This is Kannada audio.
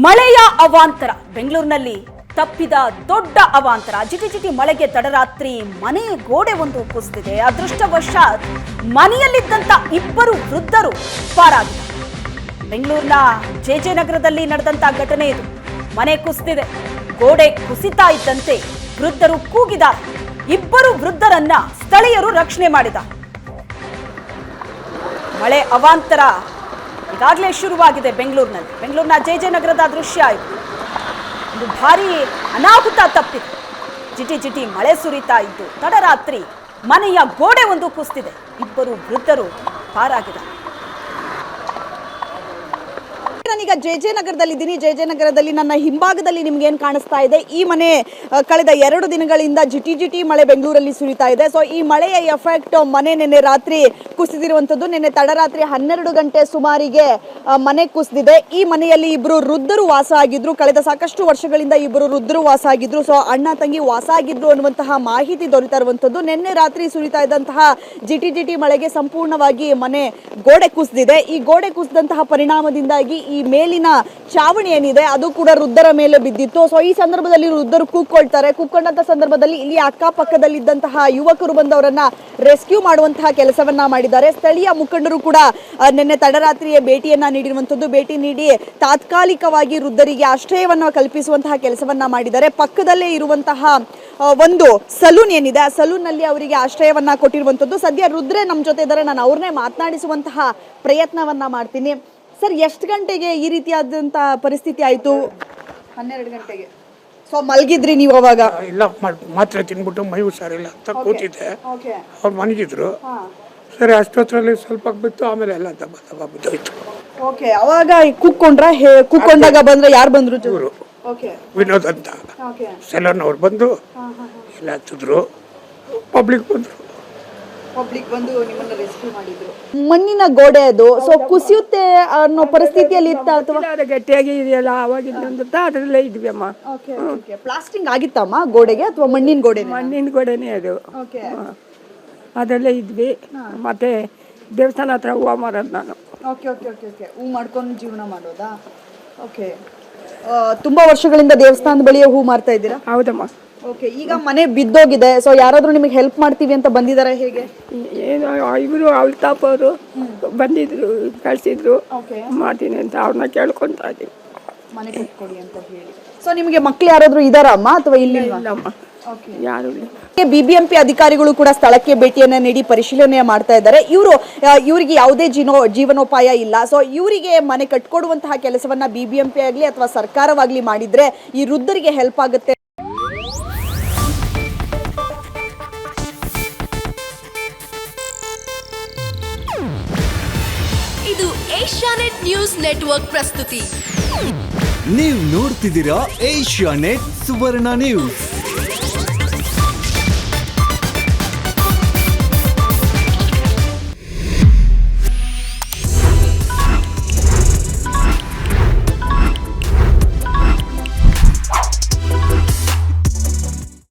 ಮಳೆಯ ಅವಾಂತರ ಬೆಂಗಳೂರಿನಲ್ಲಿ ತಪ್ಪಿದ ದೊಡ್ಡ ಅವಾಂತರ. ಜಿಟಿ ಮಳೆಗೆ ತಡರಾತ್ರಿ ಮನೆ ಗೋಡೆ ಒಂದು ಕುಸಿದಿದೆ. ಅದೃಷ್ಟವಶಾತ್ ಮನೆಯಲ್ಲಿದ್ದಂತ ಇಬ್ಬರು ವೃದ್ಧರು ಪಾರಾಗಿದ್ದಾರೆ. ಬೆಂಗಳೂರಿನ ಜೆಜೆ ನಗರದಲ್ಲಿ ನಡೆದಂತ ಘಟನೆ ಇದು. ಮನೆ ಕುಸಿದಿದೆ, ಗೋಡೆ ಕುಸಿತಾ ಇದ್ದಂತೆ ವೃದ್ಧರು ಕೂಗಿದ್ದಾರೆ. ಇಬ್ಬರು ವೃದ್ಧರನ್ನ ಸ್ಥಳೀಯರು ರಕ್ಷಣೆ ಮಾಡಿದ್ದಾರೆ. ಮಳೆ ಅವಾಂತರ ಈಗಾಗಲೇ ಶುರುವಾಗಿದೆ ಬೆಂಗಳೂರಿನ ಜೆಜೆ ನಗರದ ದೃಶ್ಯ ಇದು. ಒಂದು ಭಾರಿ ಅನಾಹುತ ತಪ್ಪಿದೆ. ಜಿಟಿ ಮಳೆ ಸುರಿತಾ ಇದ್ದು ತಡರಾತ್ರಿ ಮನೆಯ ಗೋಡೆ ಒಂದು ಕುಸಿದಿದೆ. ಇಬ್ಬರು ವೃದ್ಧರು ಪಾರಾಗಿದ್ದಾರೆ. ನಾನೀಗ ಜೆಜೆ ನಗರದಲ್ಲಿದ್ದೀನಿ. ಜೆಜೆ ನಗರದಲ್ಲಿ ನನ್ನ ಹಿಂಭಾಗದಲ್ಲಿ ನಿಮ್ಗೆ ಏನ್ ಕಾಣಿಸ್ತಾ ಇದೆ, ಈ ಮನೆ ಕಳೆದ 2 ದಿನಗಳಿಂದ ಜಿಟಿ ಮಳೆ ಬೆಂಗಳೂರಲ್ಲಿ ಸುರಿತಾ ಇದೆ. ಸೊ ಈ ಮಳೆಯ ಎಫೆಕ್ಟ್ ಮನೆ ನಿನ್ನೆ ರಾತ್ರಿ ಕುಸಿದಿರುವಂತದ್ದು. ನಿನ್ನೆ ತಡರಾತ್ರಿ 12 ಗಂಟೆ ಸುಮಾರಿಗೆ ಮನೆ ಕುಸಿದಿದೆ. ಈ ಮನೆಯಲ್ಲಿ ಇಬ್ಬರು ವೃದ್ಧರು ವಾಸ ಆಗಿದ್ರು. ಕಳೆದ ಸಾಕಷ್ಟು ವರ್ಷಗಳಿಂದ ಇಬ್ಬರು ವೃದ್ಧರು ವಾಸ ಆಗಿದ್ರು. ಸೊ ಅಣ್ಣ ತಂಗಿ ವಾಸ ಆಗಿದ್ರು ಅನ್ನುವಂತಹ ಮಾಹಿತಿ ದೊರೀತಾ ಇರುವಂತದ್ದು. ನಿನ್ನೆ ರಾತ್ರಿ ಸುರಿತಾ ಇದ್ದಂತಹ ಜಿಟಿ ಮಳೆಗೆ ಸಂಪೂರ್ಣವಾಗಿ ಮನೆ ಗೋಡೆ ಕುಸಿದಿದೆ. ಈ ಗೋಡೆ ಕುಸಿದಂತಹ ಪರಿಣಾಮದಿಂದಾಗಿ ಈ ಮೇಲಿನ ಚಾವಣಿ ಏನಿದೆ ಅದು ಕೂಡ ವೃದ್ಧರ ಮೇಲೆ ಬಿದ್ದಿತ್ತು. ಸೊ ಈ ಸಂದರ್ಭದಲ್ಲಿ ವೃದ್ಧರು ಕೂಕ್ಕೊಂಡಂತ ಸಂದರ್ಭದಲ್ಲಿ ಇಲ್ಲಿ ಅಕ್ಕಪಕ್ಕದಲ್ಲಿದ್ದಂತಹ ಯುವಕರು ಬಂದವರನ್ನ ರೆಸ್ಕ್ಯೂ ಮಾಡುವಂತಹ ಕೆಲಸವನ್ನ ಮಾಡಿದ್ದಾರೆ. ಸ್ಥಳೀಯ ಮುಖಂಡರು ಕೂಡ ನಿನ್ನೆ ತಡರಾತ್ರಿಯೇ ಭೇಟಿಯನ್ನ ನೀಡಿರುವಂತದ್ದು. ಭೇಟಿ ನೀಡಿ ತಾತ್ಕಾಲಿಕವಾಗಿ ವೃದ್ಧರಿಗೆ ಆಶ್ರಯವನ್ನ ಕಲ್ಪಿಸುವಂತಹ ಕೆಲಸವನ್ನ ಮಾಡಿದ್ದಾರೆ. ಪಕ್ಕದಲ್ಲೇ ಇರುವಂತಹ ಒಂದು ಸಲೂನ್ ಏನಿದೆ ಆ ಸಲೂನ್ ನಲ್ಲಿ ಅವರಿಗೆ ಆಶ್ರಯವನ್ನ ಕೊಟ್ಟಿರುವಂತದ್ದು. ಸದ್ಯ ವೃದ್ಧರೇ ನಮ್ಮ ಜೊತೆ ಇದ್ದಾರೆ. ನಾನು ಅವ್ರನ್ನೇ ಮಾತನಾಡಿಸುವಂತಹ ಪ್ರಯತ್ನವನ್ನ ಮಾಡ್ತೀನಿ. ಸರ್, ಎಷ್ಟು ಗಂಟೆಗೆ ಈ ರೀತಿಯಾದಂತ ಪರಿಸ್ಥಿತಿ ಆಯ್ತು? 12 ಗಂಟೆಗೆ. ಸೊ ಮಲಗಿದ್ರಿ ನೀವು ಅವಾಗ? ಇಲ್ಲ, ಮಾತ್ರೆ ತಿನ್ಬಿಟ್ಟು ಮೈ ಹುಷಾರಿಲ್ಲ ಅಂತ ಕೂತಿದ್ದೆ. ಅವ್ರು ಮನಗಿದ್ರು. ಸರಿ, ಅಷ್ಟೊತ್ತರಲ್ಲಿ ಸ್ವಲ್ಪ ಬಿತ್ತು, ಆಮೇಲೆ ಎಲ್ಲ ದಬ್ಬ ಬಿದ್ದೋಯ್ತು. ಓಕೆ, ಅವಾಗ ಕೂತ್ಕೊಂಡಾಗ ಬಂದ್ರೆ ಯಾರು ಬಂದ್ರು? ಇವರು ವಿನೋದ್ ಅಂತ ಸೆಲೂನ್ ಅವ್ರು ಬಂದು ಎಲ್ಲ ಹತ್ತಿದ್ರು. ಪಬ್ಲಿಕ್ ಬಂದು ನಿಮ್ಮನ್ನ ರೆಸ್ಕ್ಯೂ ಮಾಡಿದ್ರು. ಮಣ್ಣಿನ ಗೋಡೆ ಅದು, ಸೊ ಕುಸಿಯುತ್ತೆ ಅನ್ನೋ ಪರಿಸ್ಥಿತಿಯಲ್ಲಿ ಇತ್ತ ಅಥವಾ ಗಟ್ಟಿಯಾಗಿ ಇದೆಯಲ್ಲ ಅವಾಗಿಂದ ಅದರಲ್ಲೇ ಇದ್ವಿ ಅಮ್ಮ. ಪ್ಲಾಸ್ಟಿಂಗ್ ಆಗಿತ್ತಮ್ಮ ಗೋಡೆಗೆ ಅಥವಾ ಮಣ್ಣಿನ ಗೋಡೆ? ಮಣ್ಣಿನ ಗೋಡೆನೇ ಅದು. ಅದರಲ್ಲೇ ಇದ್ವಿ. ಮತ್ತೆ ದೇವಸ್ಥಾನ ಹತ್ರ ಹೂವು ಮಾರೋದು ನಾನು. ಹೂ ಮಾಡ್ಕೊಂಡು ಜೀವನ ಮಾಡೋದಾ? ಓಕೆ, ತುಂಬಾ ವರ್ಷಗಳಿಂದ ದೇವಸ್ಥಾನದ ಬಳಿಯೇ ಹೂ ಮಾರ್ತಾ ಇದ್ದೀರಾ? ಹೌದಮ್ಮ. ಓಕೆ, ಈಗ ಮನೆ ಬಿದ್ದೋಗಿದೆ. ಸೊ ಯಾರಾದ್ರೂ ನಿಮಗೆ ಹೆಲ್ಪ್ ಮಾಡ್ತೀವಿ ಅಂತ ಬಂದಿದ್ದಾರೆ? ಹೇಗೆ? ಏನು ಇವರು ಅಲ್ತಾಪ್ ಅವರು ಬಂದಿದ್ರು, ಕಳಿಸಿದ್ರು ಮಾಡ್ತೀನಿ ಅಂತ ಅವ್ರನ್ನ ಕೇಳ್ಕೊಂತಾ ಇದ್ದೀವಿ. ಮನೆ ಕಟ್ಕೊಡಿ ಅಂತ ಹೇಳಿ. ಸೊ ನಿಮಗೆ ಮಕ್ಳು ಯಾರಾದ್ರೂ ಇದಾರಮ್ಮ ಅಥವಾ ಇಲ್ಲಮ್ಮ? ಯಾರು ಇಲ್ಲ. ಬಿಬಿಎಂಪಿ ಅಧಿಕಾರಿಗಳು ಕೂಡ ಸ್ಥಳಕ್ಕೆ ಭೇಟಿಯನ್ನ ನೀಡಿ ಪರಿಶೀಲನೆ ಮಾಡ್ತಾ ಇದ್ದಾರೆ. ಇವರಿಗೆ ಯಾವುದೇ ಜೀವನೋಪಾಯ ಇಲ್ಲ. ಸೊ ಇವರಿಗೆ ಮನೆ ಕಟ್ಕೊಡುವಂತಹ ಕೆಲಸವನ್ನ ಬಿಬಿಎಂಪಿ ಆಗ್ಲಿ ಅಥವಾ ಸರ್ಕಾರವಾಗ್ಲಿ ಮಾಡಿದ್ರೆ ಈ ವೃದ್ಧರಿಗೆ ಹೆಲ್ಪ್ ಆಗುತ್ತೆ. ಇದು ಏಷ್ಯಾನೆಟ್ ನ್ಯೂಸ್ ನೆಟ್ವರ್ಕ್ ಪ್ರಸ್ತುತಿ. ನೀವು ನೋಡ್ತಿದ್ದೀರಾ ಏಷ್ಯಾನೆಟ್ ಸುವರ್ಣ ನ್ಯೂಸ್.